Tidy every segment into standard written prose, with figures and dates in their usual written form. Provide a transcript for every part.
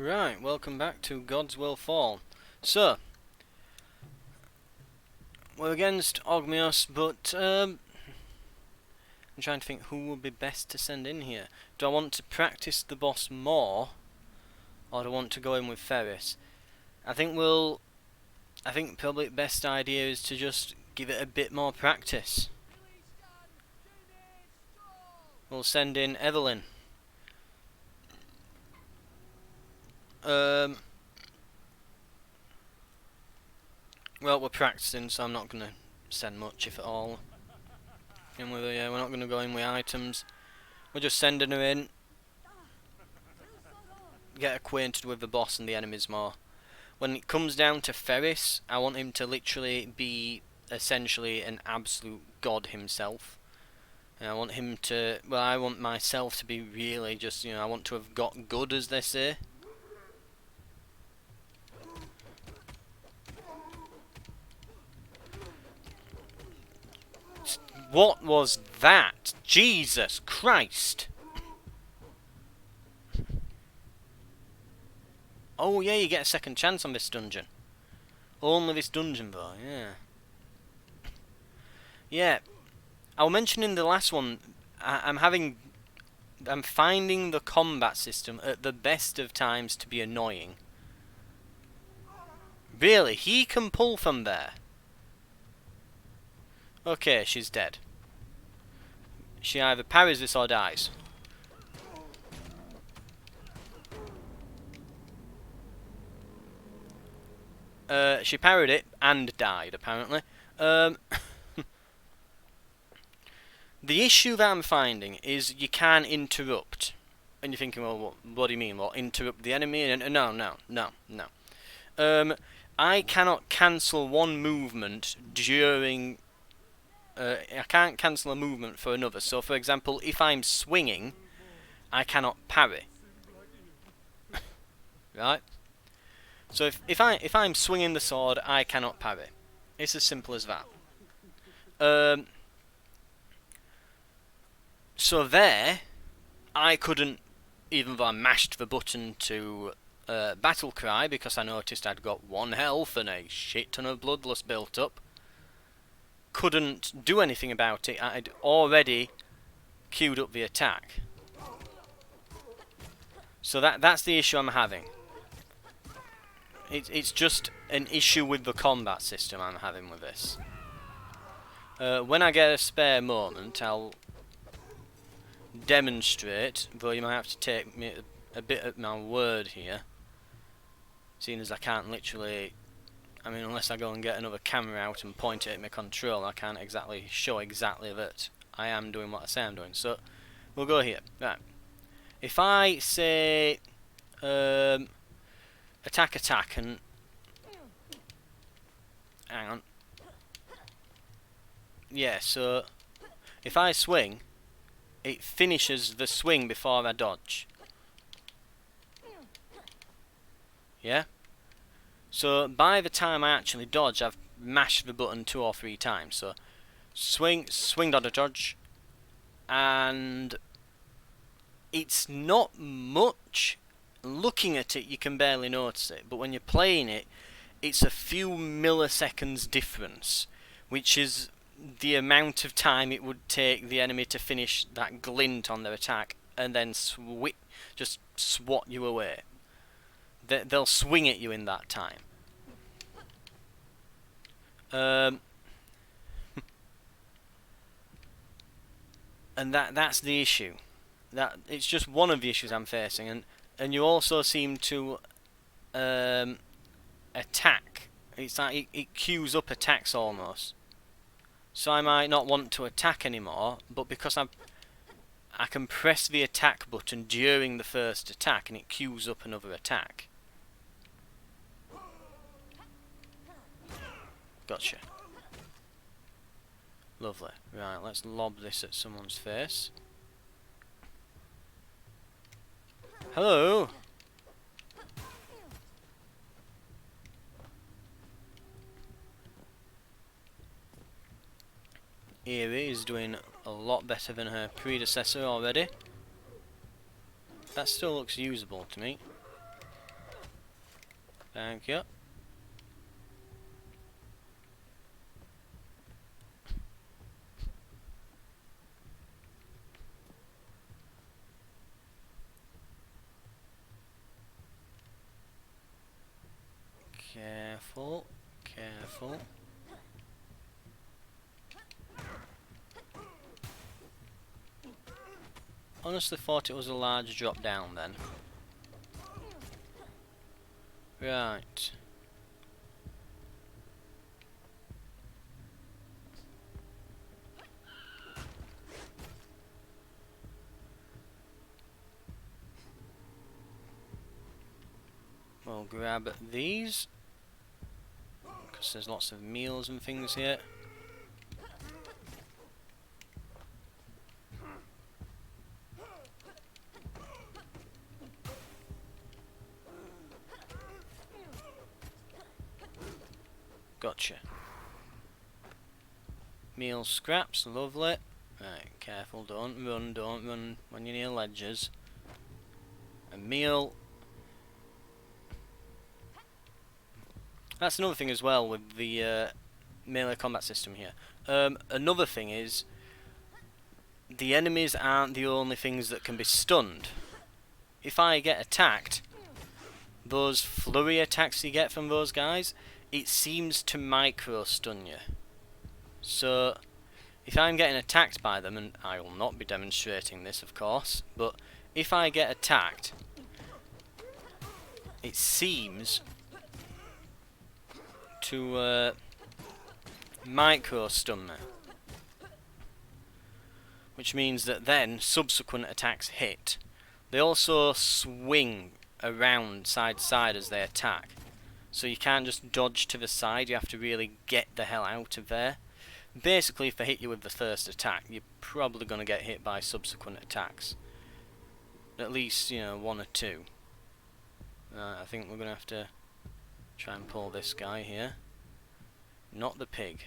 Right, welcome back to Gods Will Fall. So, we're against Ogmios, but I'm trying to think who would be best to send in here. Do I want to practice the boss more, or do I want to go in with Ferris? I think probably the best idea is to just give it a bit more practice. We'll send in Evelyn. Well, we're practicing, so I'm not going to send much, if at all. In with her, yeah, we're not going to go in with items. We're just sending her in. Get acquainted with the boss and the enemies more. When it comes down to Ferris, I want him to literally be essentially an absolute god himself. And I want him to, well, I want myself to be really just, I want to have got good, as they say. What was that? Jesus Christ! Oh yeah, you get a second chance on this dungeon. Only this dungeon though, yeah. Yeah, I'll mention in the last one, I'm finding the combat system at the best of times to be annoying. Really, he can pull from there. Okay, she's dead. She either parries this or dies. She parried it and died, apparently. The issue that I'm finding is you can interrupt. And you're thinking, well, what do you mean? What, interrupt the enemy? And no. I cannot cancel one movement during... I can't cancel a movement for another. So, for example, if I'm swinging, I cannot parry. Right? So if I'm swinging the sword, I cannot parry. It's as simple as that. So there, I couldn't, even though I mashed the button to battle cry because I noticed I'd got 1 health and a shit ton of bloodlust built up. Couldn't do anything about it. I'd already queued up the attack. So that's the issue I'm having. It's just an issue with the combat system I'm having with this. When I get a spare moment, I'll demonstrate, though you might have to take me a bit at my word here, seeing as I can't literally, I mean, unless I go and get another camera out and point it at my control, I can't exactly show exactly that I am doing what I say I'm doing. So, we'll go here. Right. If I say attack and hang on. Yeah, so if I swing, it finishes the swing before I dodge. Yeah? So by the time I actually dodge, I've mashed the button 2 or 3 times. So swing, dodge, and it's not much. Looking at it, you can barely notice it, but when you're playing it, it's a few milliseconds difference, which is the amount of time it would take the enemy to finish that glint on their attack and then just swat you away. They'll swing at you in that time. And that's the issue. That it's just one of the issues I'm facing, and you also seem to attack. It's like it queues up attacks almost. So I might not want to attack anymore, but because I can press the attack button during the first attack and it queues up another attack. Gotcha. Lovely. Right, let's lob this at someone's face. Hello! Eerie is doing a lot better than her predecessor already. That still looks usable to me. Thank you. Careful, careful. Honestly thought it was a large drop down then. Right. We'll grab these, because there's lots of meals and things here. Gotcha. Meal scraps, lovely. Right, careful, don't run when you're near ledges. A meal. That's another thing as well with the melee combat system here. Another thing is, the enemies aren't the only things that can be stunned. If I get attacked, those flurry attacks you get from those guys, it seems to micro stun you. So, if I'm getting attacked by them, and I will not be demonstrating this of course, but if I get attacked, it seems to micro stun me. Which means that then subsequent attacks hit. They also swing around side to side as they attack. So you can't just dodge to the side, you have to really get the hell out of there. Basically, if they hit you with the first attack, you're probably going to get hit by subsequent attacks. At least, you know, one or two. I think we're going to have to try and pull this guy here. Not the pig.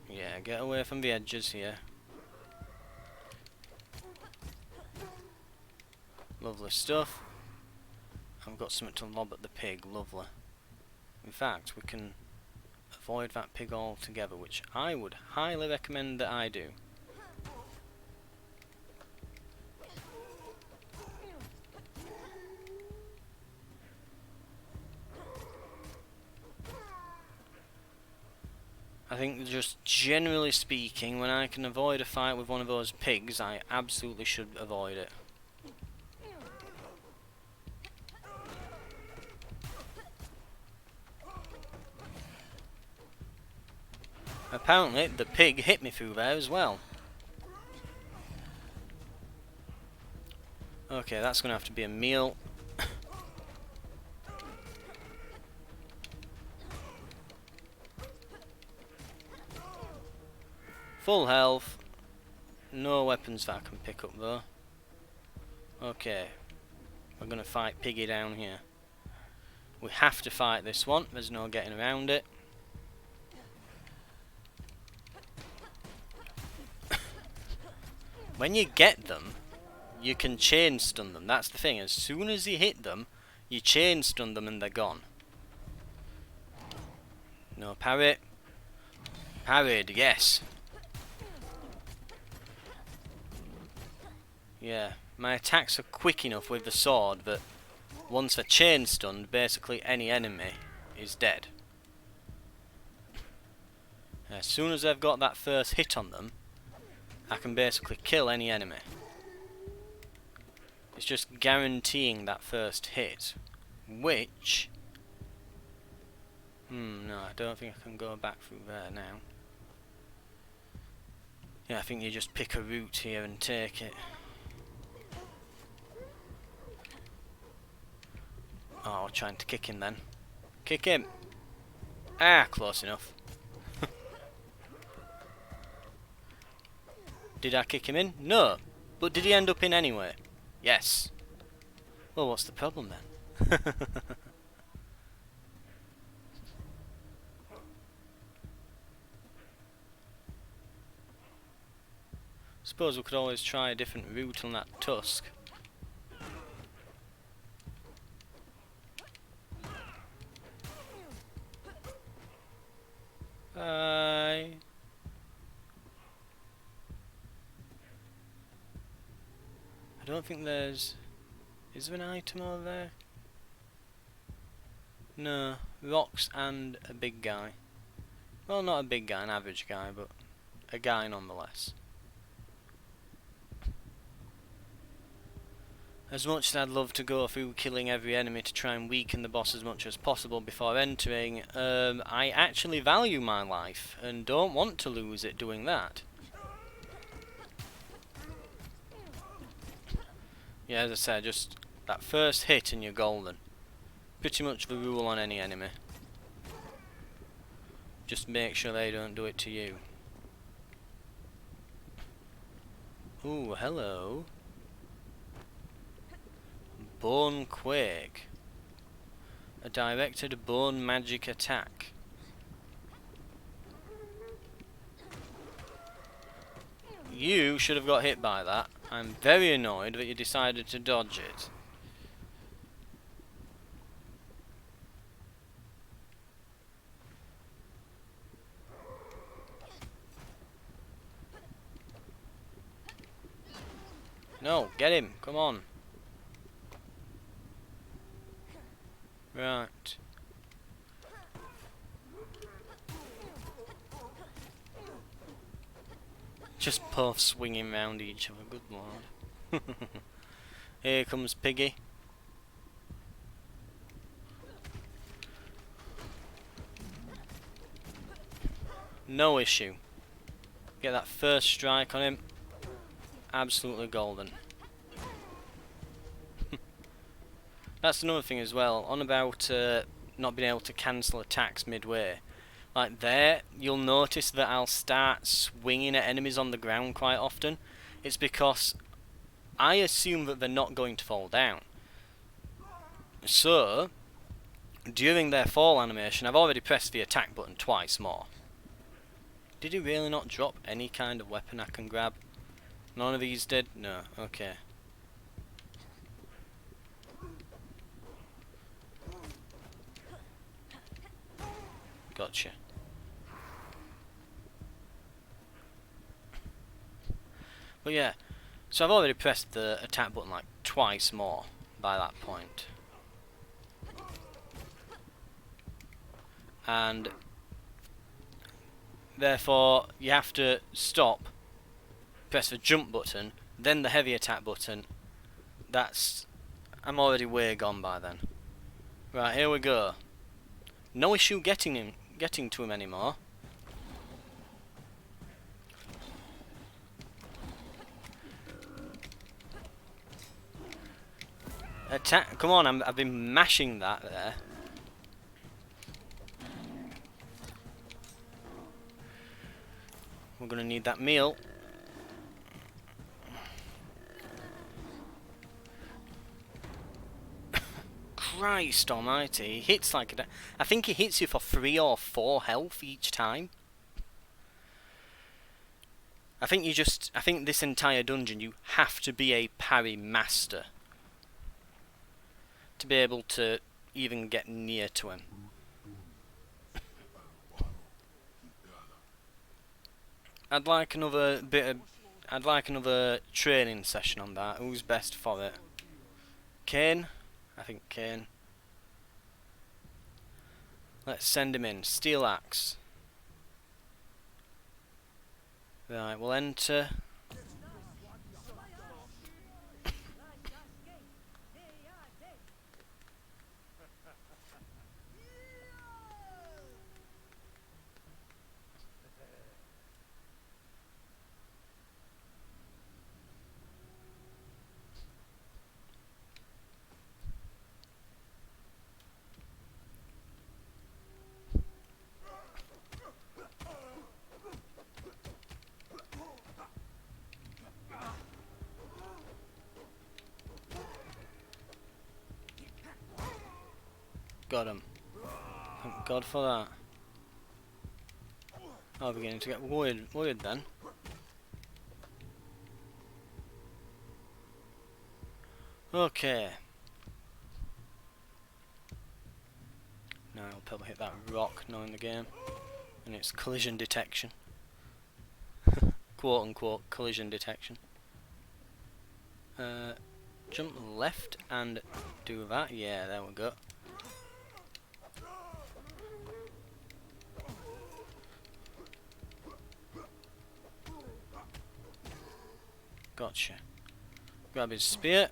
Yeah, get away from the edges here. Lovely stuff. I've got something to lob at the pig, lovely. In fact, we can avoid that pig altogether, which I would highly recommend that I do. I think just generally speaking, when I can avoid a fight with one of those pigs, I absolutely should avoid it. Apparently, the pig hit me through there as well. Okay, that's going to have to be a meal. Full health. No weapons that I can pick up though. Okay. We're going to fight Piggy down here. We have to fight this one. There's no getting around it. When you get them, you can chain stun them. That's the thing. As soon as you hit them, you chain stun them and they're gone. No parry. Parried, yes. Yeah, my attacks are quick enough with the sword that once they're chain stunned, basically any enemy is dead. As soon as I've got that first hit on them, I can basically kill any enemy. It's just guaranteeing that first hit, which... no, I don't think I can go back through there now. Yeah, I think you just pick a route here and take it. Oh, we're trying to kick him then. Kick him! Ah, close enough. Did I kick him in? No. But did he end up in anyway? Yes. Well, what's the problem then? Suppose we could always try a different route on that tusk. Bye. I don't think there's... Is there an item over there? No. Rocks and a big guy. Well, not a big guy, an average guy, but a guy nonetheless. As much as I'd love to go through killing every enemy to try and weaken the boss as much as possible before entering, I actually value my life and don't want to lose it doing that. Yeah, as I said, just that first hit and you're golden. Pretty much the rule on any enemy. Just make sure they don't do it to you. Ooh, hello. Bone Quake. A directed bone magic attack. You should have got hit by that. I'm very annoyed that you decided to dodge it. No, get him, come on. Right. Just both swinging round each other, good lord. Here comes Piggy. No issue. Get that first strike on him. Absolutely golden. That's another thing as well, on about not being able to cancel attacks midway. Like there, you'll notice that I'll start swinging at enemies on the ground quite often. It's because I assume that they're not going to fall down. So, during their fall animation, I've already pressed the attack button twice more. Did he really not drop any kind of weapon I can grab? None of these did? No, okay. Gotcha. But yeah, so I've already pressed the attack button like twice more by that point. And therefore you have to stop, press the jump button, then the heavy attack button. I'm already way gone by then. Right, here we go. No issue getting to him anymore. Attack! Come on, I've been mashing that there. We're gonna need that meal. Christ almighty, he hits like I think he hits you for 3 or 4 health each time. I think this entire dungeon you have to be a parry master to be able to even get near to him. I'd like another training session on that. Who's best for it? Kane? I think Kane. Let's send him in. Steel axe. Right, we'll enter. Got him. Thank God for that. I'm beginning to get worried then. Okay. Now I'll probably hit that rock knowing the game. And it's collision detection. Quote unquote collision detection. Jump left and do that. Yeah, there we go. Gotcha. Grab his spear.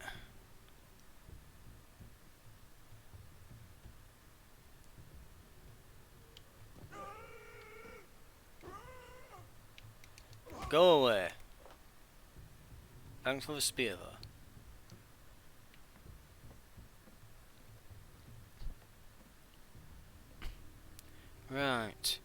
Go away. Thanks for the spear though. Right.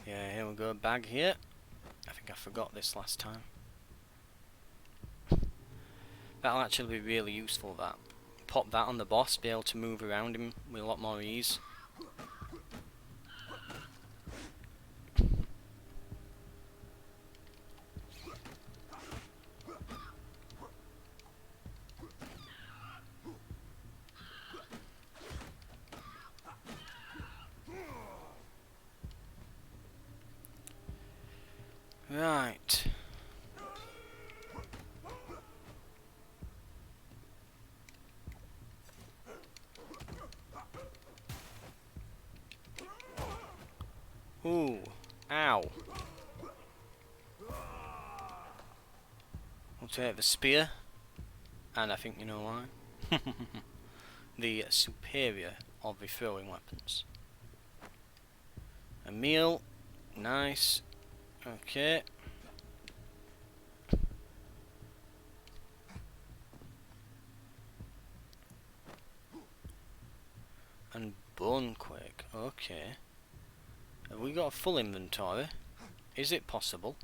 Yeah, here we go, bag here. I think I forgot this last time. That'll actually be really useful, that. Pop that on the boss, be able to move around him with a lot more ease. Right. Ooh. Ow. We'll take the spear. And I think you know why. The superior of the throwing weapons. A meal. Nice. Okay. And Bonequake. Okay. Have we got a full inventory? Is it possible?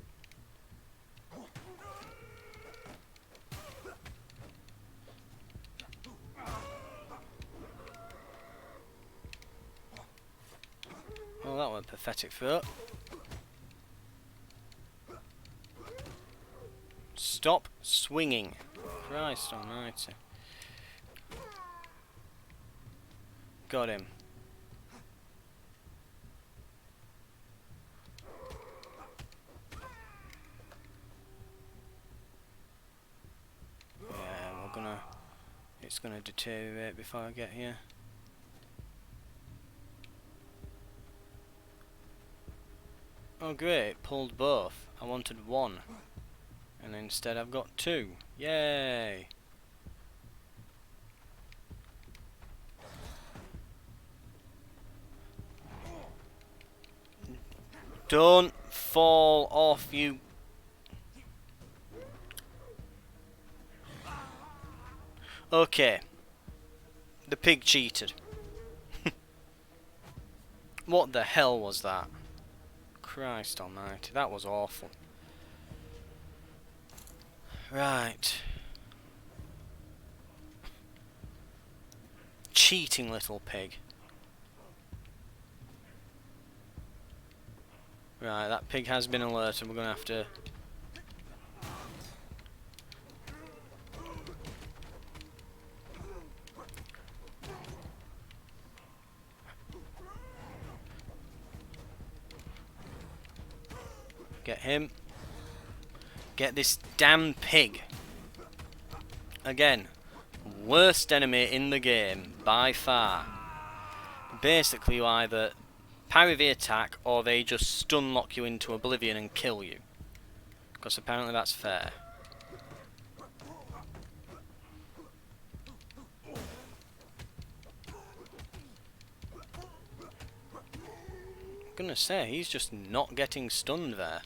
Well, that was a pathetic throw. Stop swinging. Christ almighty. Got him. Yeah, we're gonna... It's gonna deteriorate before I get here. Oh great, pulled both. I wanted one. And instead I've got two. Yay! Don't fall off, you... Okay. The pig cheated. What the hell was that? Christ almighty, that was awful. Right. Cheating little pig. Right, that pig has been alerted. We're going to have to... Get him. Get this damn pig. Again, worst enemy in the game, by far. Basically, you either parry the attack, or they just stun lock you into oblivion and kill you. Because apparently that's fair. I'm gonna say, he's just not getting stunned there.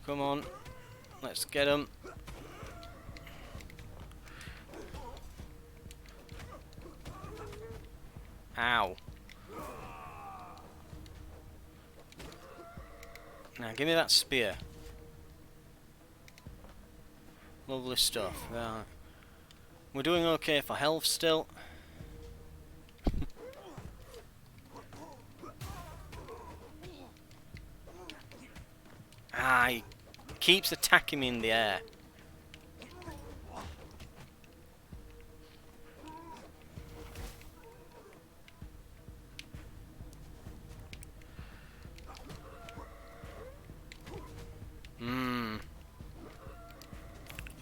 Come on, let's get him. Ow. Now give me that spear. Lovely stuff. Right. We're doing okay for health still. Ah, he keeps attacking me in the air.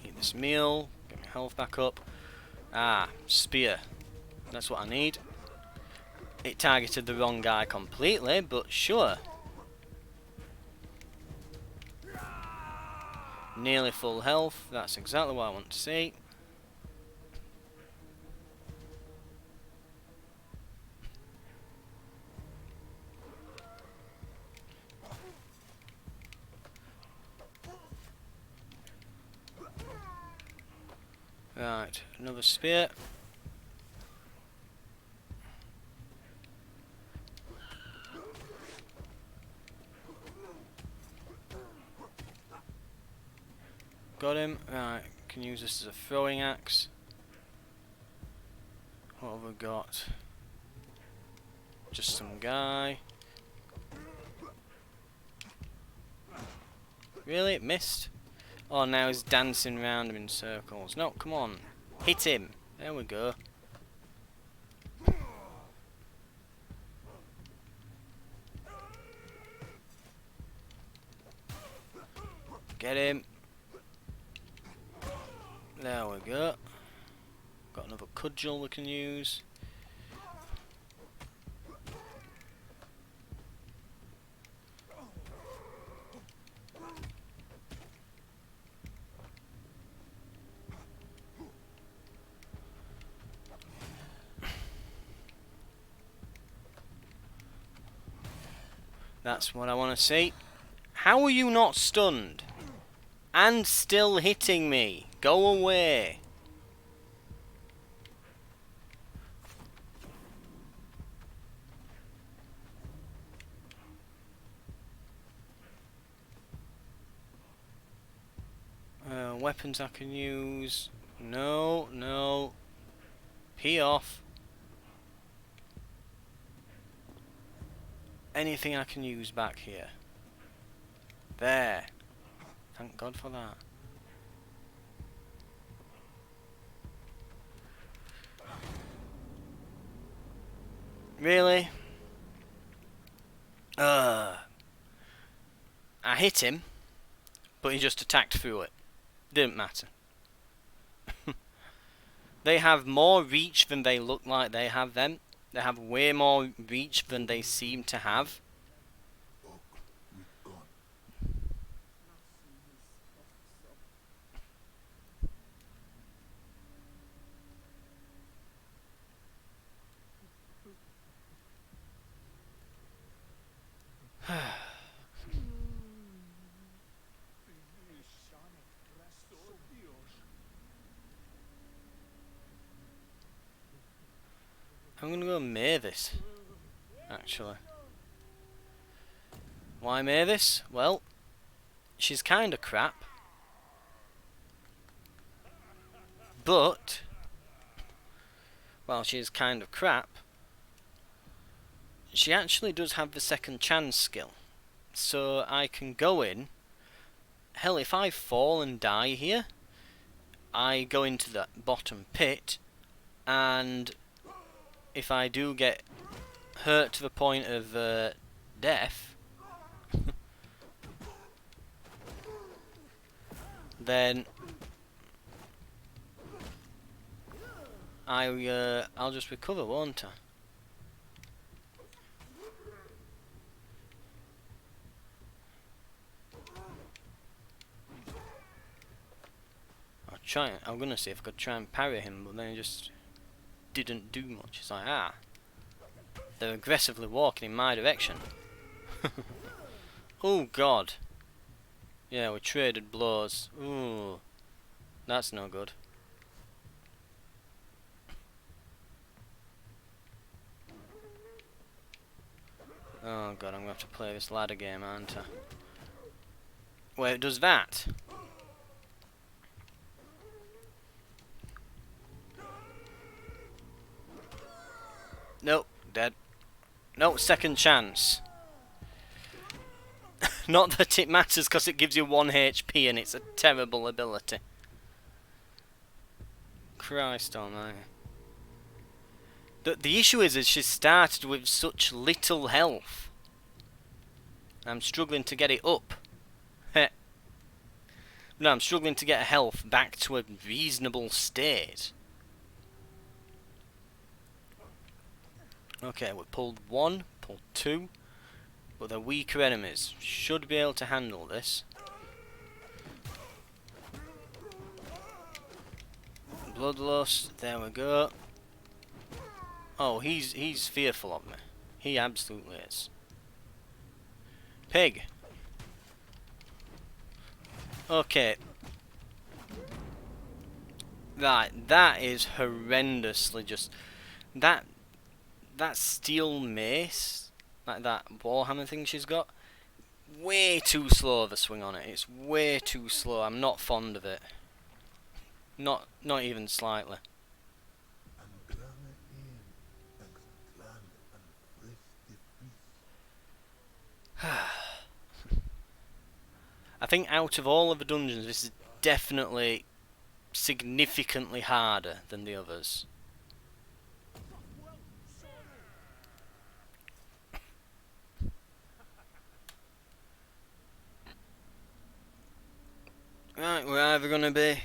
Eat this meal. Get my health back up. Ah, spear. That's what I need. It targeted the wrong guy completely, but sure. Nearly full health. That's exactly what I want to see. Right, another spear. Got him. Right, can use this as a throwing axe. What have we got? Just some guy. Really? It missed? Oh, now he's dancing around him in circles. No, come on. Hit him. There we go. Get him. There we go. Got another cudgel we can use. That's what I want to see. How are you not stunned? And still hitting me? Go away. Weapons I can use. No, no. Pee off. Anything I can use back here. There. Thank God for that. Really? I hit him, but he just attacked through it. Didn't matter. They have more reach than they look like they have them. They have way more reach than they seem to have. I'm gonna go Mavis, actually. Why Mavis? Well, she's kinda crap. But, while she's kind of crap, she actually does have the second chance skill. So I can go in. Hell, if I fall and die here, I go into the bottom pit, and if I do get hurt to the point of death, then I'll just recover, won't I? I'm gonna see if I could try and parry him, but then he just didn't do much. It's like, they're aggressively walking in my direction. Oh God. Yeah, we traded blows. Ooh, that's no good. Oh god, I'm going to have to play this ladder game, aren't I? Where it does that. Nope, dead. No, second chance. Not that it matters because it gives you 1 HP and it's a terrible ability. Christ almighty. The issue is she started with such little health. I'm struggling to get it up. No, I'm struggling to get her health back to a reasonable state. Okay, we pulled 1, pulled 2, but they're weaker enemies. Should be able to handle this. Bloodlust, there we go. Oh, he's fearful of me. He absolutely is. Pig. Okay. That is horrendously just that steel mace, like that warhammer thing she's got, way too slow of a swing on it. It's way too slow. I'm not fond of it. Not even slightly. I think out of all of the dungeons, this is definitely significantly harder than the others. Right, we're either going to be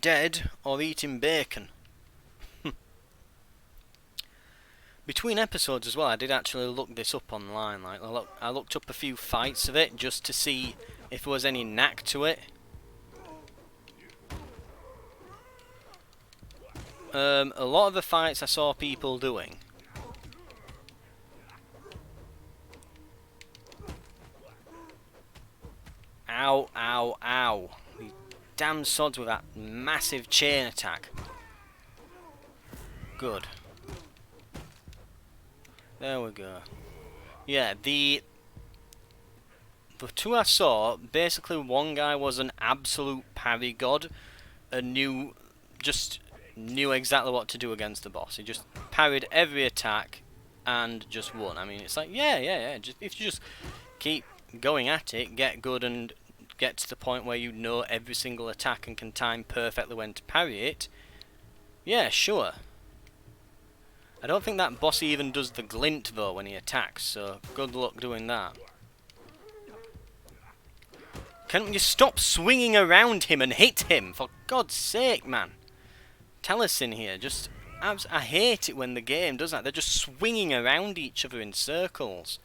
dead or eating bacon. Between episodes as well, I did actually look this up online. Like, I looked up a few fights of it just to see if there was any knack to it. A lot of the fights I saw people doing. Ow, ow, ow. These damn sods with that massive chain attack. Good. There we go. Yeah, the 2 I saw, basically one guy was an absolute parry god and just knew exactly what to do against the boss. He just parried every attack and just won. I mean, it's like, yeah. If you just keep going at it, get good and get to the point where you know every single attack and can time perfectly when to parry it, yeah, sure. I don't think that boss even does the glint though when he attacks, so good luck doing that. Can't you stop swinging around him and hit him? For God's sake, man. Tell us in here, just... I hate it when the game does that. They're just swinging around each other in circles.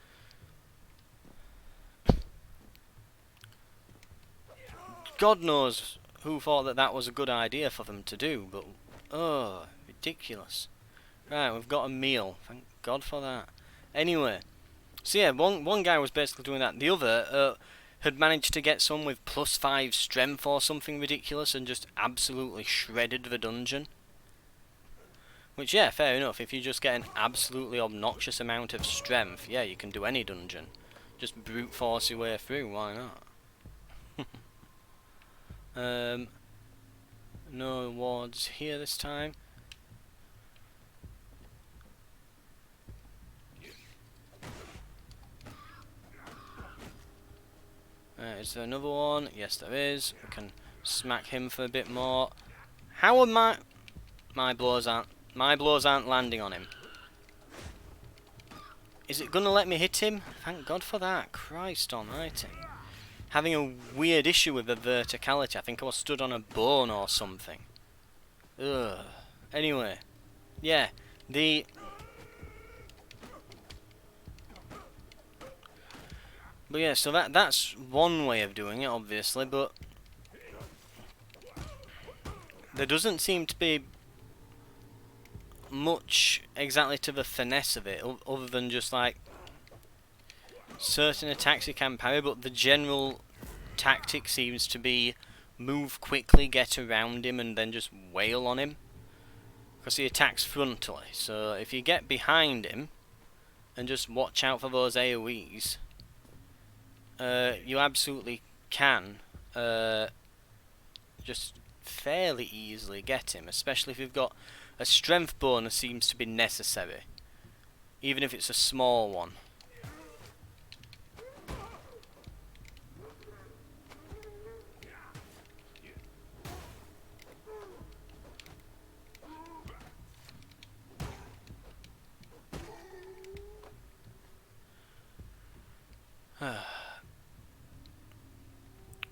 God knows who thought that that was a good idea for them to do, but... oh, ridiculous. Right, we've got a meal. Thank God for that. Anyway, so yeah, one guy was basically doing that. The other had managed to get some with +5 strength or something ridiculous and just absolutely shredded the dungeon. Which, yeah, fair enough. If you just get an absolutely obnoxious amount of strength, yeah, you can do any dungeon. Just brute force your way through, why not? No wards here this time. Is there another one? Yes, there is. We can smack him for a bit more. How are my blows aren't landing on him? Is it gonna let me hit him? Thank God for that. Christ almighty. Having a weird issue with the verticality. I think I was stood on a bone or something. Ugh. Anyway, yeah, But yeah, so that's one way of doing it, obviously, but there doesn't seem to be much exactly to the finesse of it, other than just like certain attacks you can parry, but the general tactic seems to be move quickly, get around him, and then just wail on him. Because he attacks frontally, so if you get behind him and just watch out for those AoEs, you absolutely can just fairly easily get him, especially if you've got a strength bonus seems to be necessary, even if it's a small one.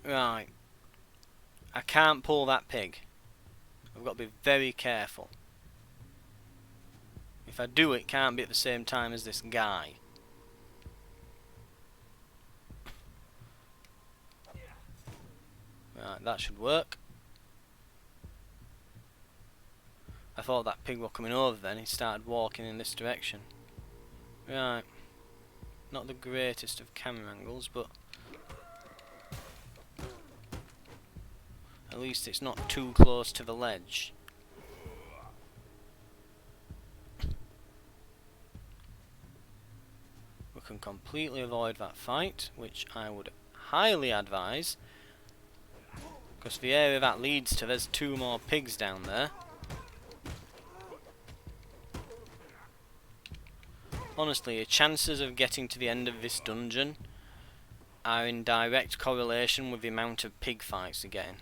Right, I can't pull that pig. I've got to be very careful. If I do, it can't be at the same time as this guy. Right, that should work. I thought that pig was coming over then, he started walking in this direction. Right, not the greatest of camera angles, but at least it's not too close to the ledge. We can completely avoid that fight, which I would highly advise, because the area that leads to, there's 2 more pigs down there. Honestly, your chances of getting to the end of this dungeon are in direct correlation with the amount of pig fights you're getting.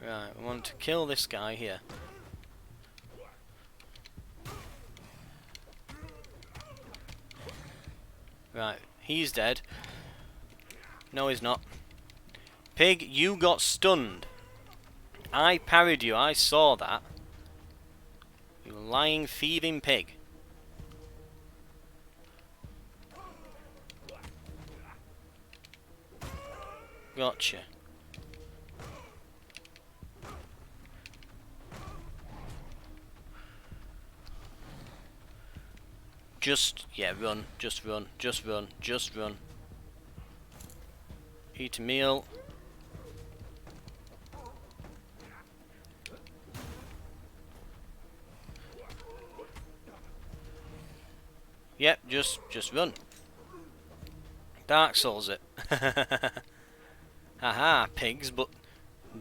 Right, we want to kill this guy here. Right, he's dead. No, he's not. Pig, you got stunned. I parried you, I saw that. You lying, thieving pig. Gotcha. Yeah, run, just run, just run, just run. Eat a meal. Yep, just run. Dark Souls it. Haha, pigs, but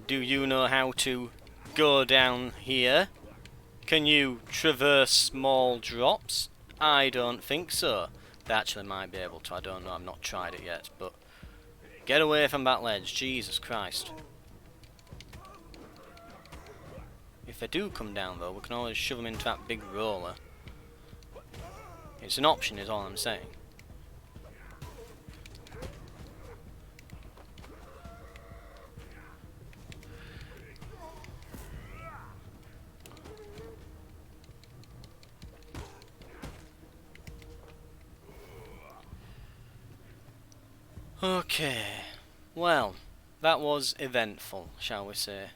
do you know how to go down here? Can you traverse small drops? I don't think so. They actually might be able to, I don't know, I've not tried it yet, but get away from that ledge, Jesus Christ. If they do come down though, we can always shove them into that big roller. It's an option is all I'm saying. Okay, well, that was eventful, shall we say.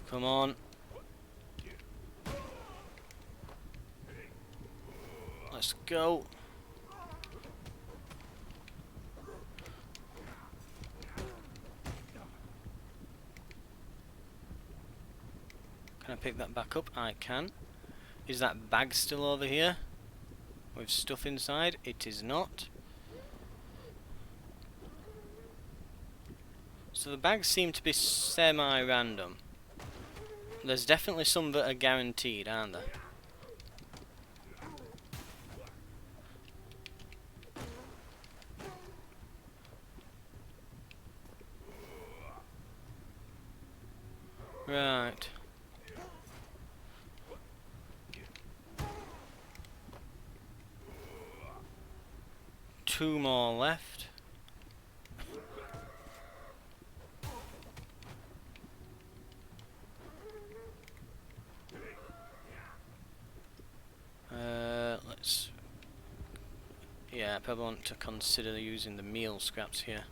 Come on. Let's go. Can I pick that back up? I can. Is that bag still over here? With stuff inside? It is not. So the bags seem to be semi-random. There's definitely some that are guaranteed, aren't there? Right. Two more left. Let's... Yeah, probably want to consider using the meal scraps here.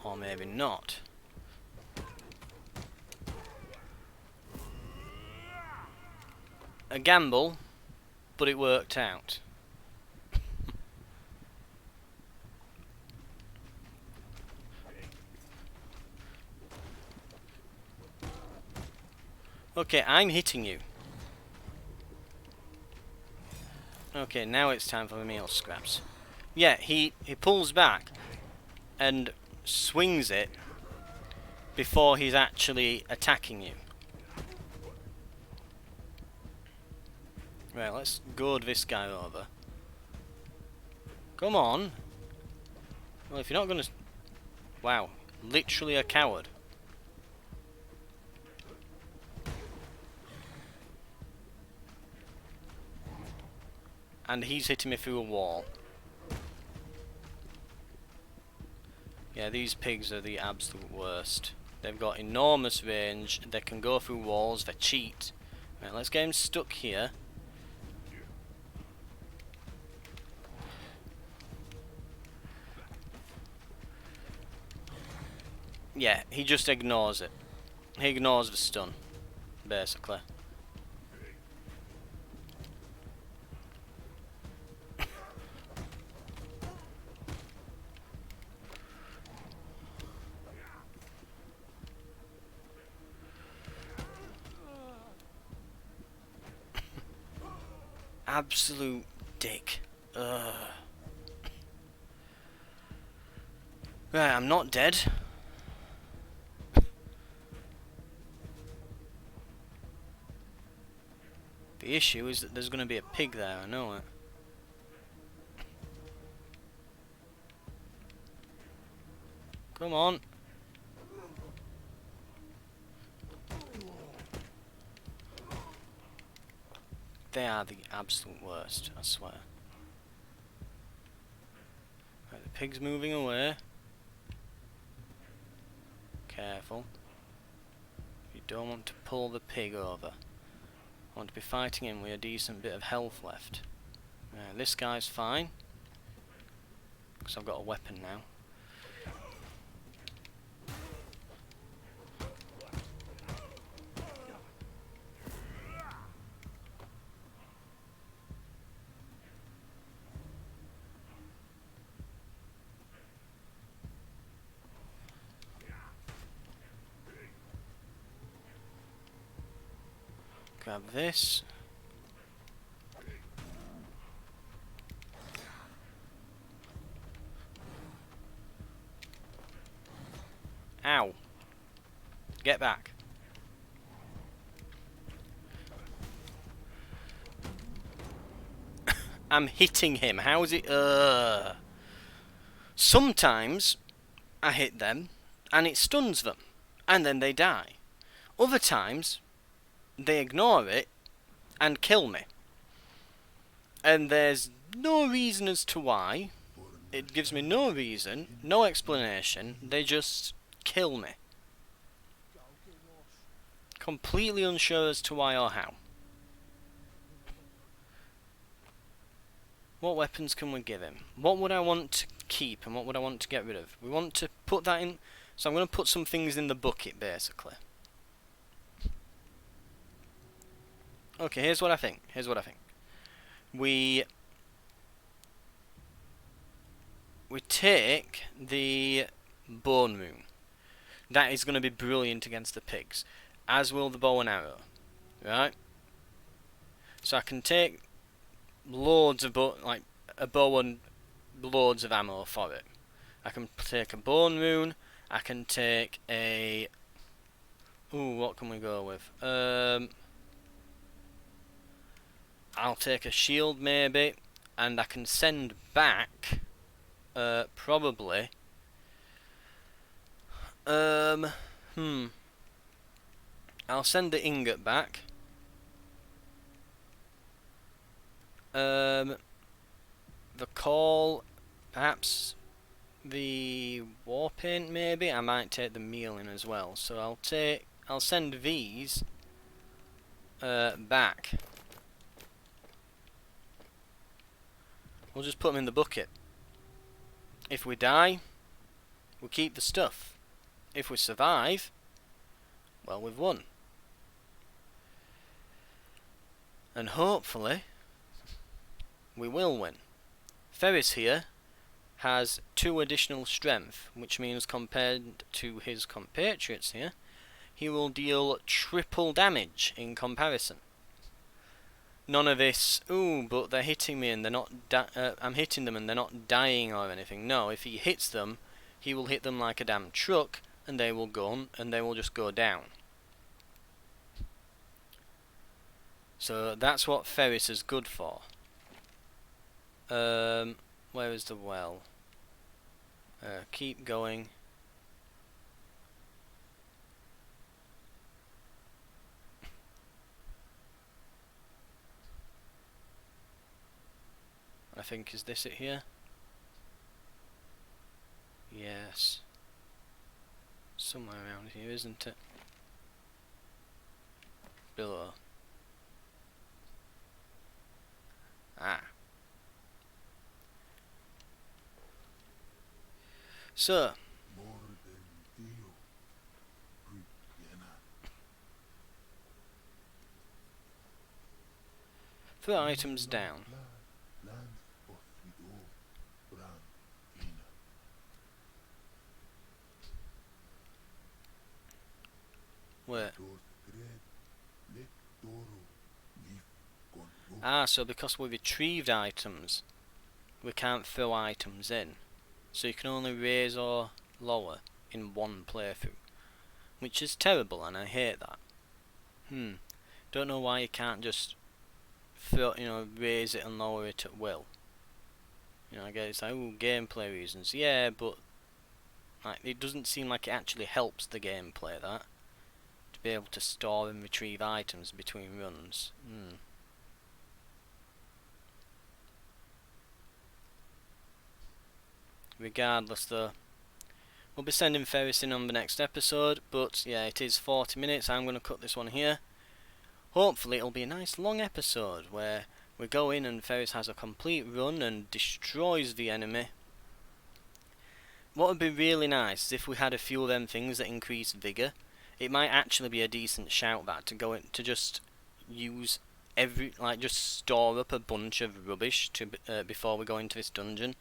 Or maybe not. A gamble, but it worked out. Okay, I'm hitting you. Okay, now it's time for the meal scraps. Yeah, he pulls back and swings it before he's actually attacking you. Right, let's goad this guy over. Come on. Well, if you're not gonna... Wow, literally a coward. And he's hitting me through a wall. Yeah, these pigs are the absolute worst. They've got enormous range, they can go through walls, they cheat. Right, let's get him stuck here. Yeah, he just ignores it. He ignores the stun, basically. Absolute dick. Ugh. Right, I'm not dead. The issue is that there's going to be a pig there, I know it. Come on. They are the absolute worst, I swear. Right, the pig's moving away. Careful. You don't want to pull the pig over. I want to be fighting him with a decent bit of health left. Right, this guy's fine. Because I've got a weapon now. Grab this. Ow. Get back. I'm hitting him. How is it? Sometimes I hit them and it stuns them and then they die. Other times they ignore it and kill me. And there's no reason as to why. It gives me no reason, no explanation. They just kill me. Completely unsure as to why or how. What weapons can we give him? What would I want to keep and what would I want to get rid of? We want to put that in... So I'm going to put some things in the bucket, basically. Okay, here's what I think. We take the bone moon. That is going to be brilliant against the pigs. As will the bow and arrow. Right? So I can take loads of like a bow and loads of ammo for it. I can take a bone moon. I can take a... Ooh, what can we go with? I'll take a shield maybe, and I can send back probably I'll send the ingot back. The call, perhaps the war paint maybe. I might take the meal in as well. So I'll send these back. We'll just put them in the bucket. If we die, we'll keep the stuff. If we survive, well, we've won. And hopefully, we will win. Ferris here has 2 additional strength, which means compared to his compatriots here, he will deal triple damage in comparison. None of this, ooh, but they're hitting me and they're not, I'm hitting them and they're not dying or anything. No, if he hits them, he will hit them like a damn truck and they will go and they will just go down. So that's what Ferris is good for. Where is the well? Keep going. I think, is this it here? Yes. Somewhere around here, isn't it? Below. Ah. So, put items down. Where? Ah, so because we retrieved items, we can't throw items in. So you can only raise or lower in one playthrough, which is terrible, and I hate that. Don't know why you can't just throw, raise it and lower it at will. I guess it's like, ooh, gameplay reasons. Yeah, but like, it doesn't seem like it actually helps the gameplay, that to be able to store and retrieve items between runs. Regardless though, we'll be sending Ferris in on the next episode, but yeah, it is 40 minutes. I'm going to cut this one here. Hopefully it'll be a nice long episode where we go in and Ferris has a complete run and destroys the enemy. What would be really nice is if we had a few of them things that increase vigour. It might actually be a decent shout, that, to go in, to just use just store up a bunch of rubbish to before we go into this dungeon.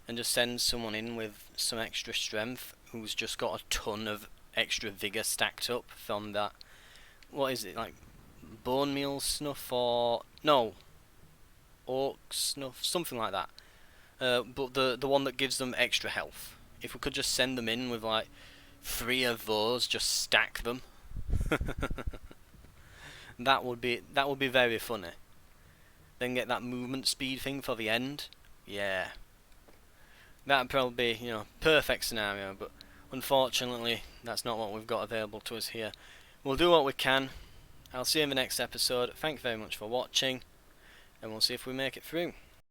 And just send someone in with some extra strength who's just got a ton of extra vigour stacked up from that. What is it, like bone meal snuff or no, orc snuff, something like that. But the one that gives them extra health. If we could just send them in with like 3 of those, just stack them. that would be very funny. Then get that movement speed thing for the end. Yeah. That'd probably be, perfect scenario, but unfortunately, that's not what we've got available to us here. We'll do what we can. I'll see you in the next episode. Thank you very much for watching, and we'll see if we make it through.